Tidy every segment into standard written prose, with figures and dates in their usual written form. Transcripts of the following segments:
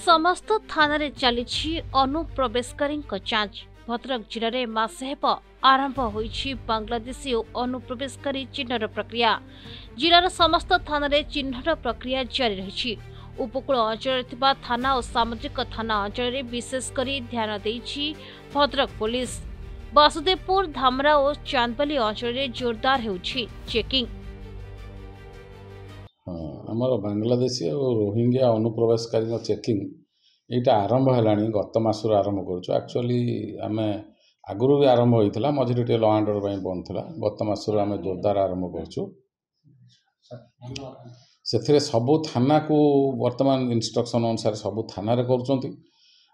समस्त थाना चली अनुप्रवेशकारी जांच। भद्रक जिले में मासे हेब आरंभ होईछि बांग्लादेशी अनुप्रवेशकारी चिन्हर प्रक्रिया। जिलार समस्त थाना चिन्हट प्रक्रिया जारी रही। उपकूल अंचल थाना और सामुद्रिक थाना अंचल विशेषकर ध्यान देइछि भद्रक पुलिस। वासुदेवपुर, धामरा और चांदबाली अंचल जोरदार होउछि चेकिंग। आमर बांग्लादेशी और रोहिंग्या अनुप्रवेशकारी चेकिंग यहाँ आरंभ है गत मसर आरंभ कर। एक्चुअली आम आगुरी भी आरंभ होता मझे टे लॉ एंड ऑर्डर बंद था। गत मसर आम जोरदार आरंभ कर सबू थाना को वर्तमान इंस्ट्रक्शन अनुसार सबू थाना कर।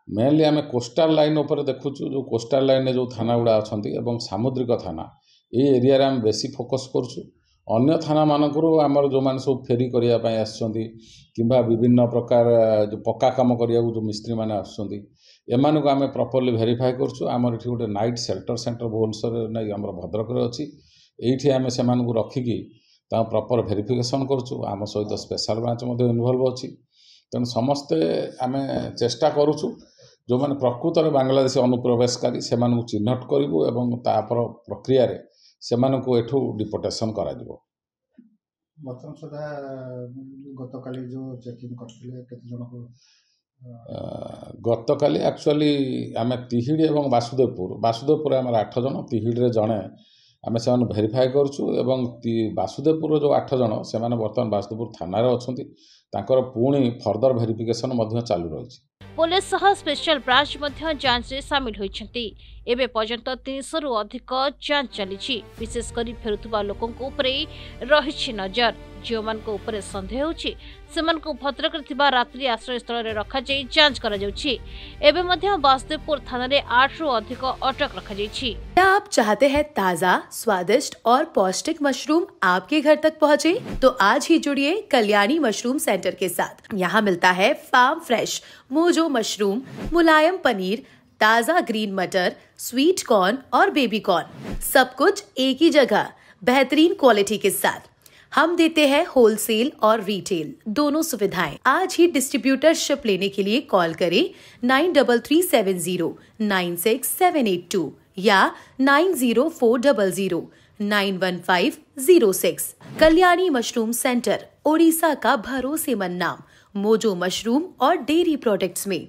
मेनली आम कोस्टाल लाइन उपर देखु जो कोस्टाल लाइन जो थाना गुड़ा अच्छा सामुद्रिक थाना ये एरिया आम बेसी फोकस करुँ। अन्य थाना मानक आमर जो मैंने सब फेरी करने आसवा विभिन्न प्रकार जो पक्का कम करने जो मिस्त्री मैंने आम को आम प्रॉपर्ली वेरीफाई करमर ये गोटे नाइट सेंटर भुवनेश्वर नहीं आम भद्रक अच्छी ये आम से रखिकी प्रॉपर वेरिफिकेशन करम सहित स्पेशल ब्रांच इनवॉल्व अच्छी। तेणु समस्ते आम चेष्टा करुँ जो मैंने प्रकृत में बांग्लादेशी अनुप्रवेशकारी से चिन्हट करूँ और तापर प्रक्रिया से एठू डिपोटेशन करा गतकाली एक्चुअली आम तिहिड़ी और वासुदेवपुर आम 8 जन तिहिड़ी जड़े आम से वेरीफाई करूँ। वासुदेवपुर जो 8 जन से बर्तमान वासुदेवपुर थाना अच्छा पुणी फर्दर वेरिफिकेशन चालू रही। पुलिस सह स्पेशल ब्रांच जांच रे सामिल होइछंती। एबे पर्यंत 300 रु अधिक जांच चली। विशेषकर फेरुवा लोकों रही नजर जो मान उपरे संदेह होछि सेमान को भद्रक रात्रि आश्रय स्थल रे रखा जाई जांच करा जाउछि। एबे मध्य वासुदेवपुर थाना रे 8 रु अधिक अटक रखा जाइछि। क्या आप चाहते हैं ताजा, स्वादिष्ट और पौष्टिक मशरूम आपके घर तक पहुंचे? तो आज ही जुड़िए कल्याणी मशरूम सेंटर के साथ। यहाँ मिलता है फार्म फ्रेश मोजो मशरूम, मुलायम पनीर, ताजा ग्रीन मटर, स्वीट कॉर्न और बेबी कॉर्न, सब कुछ एक ही जगह बेहतरीन क्वालिटी के साथ। हम देते हैं होलसेल और रिटेल दोनों सुविधाएं। आज ही डिस्ट्रीब्यूटरशिप लेने के लिए कॉल करें 9337 96782 या 90400 91506। कल्याणी मशरूम सेंटर, ओडिशा का भरोसेमंद नाम मोजो मशरूम और डेयरी प्रोडक्ट्स में।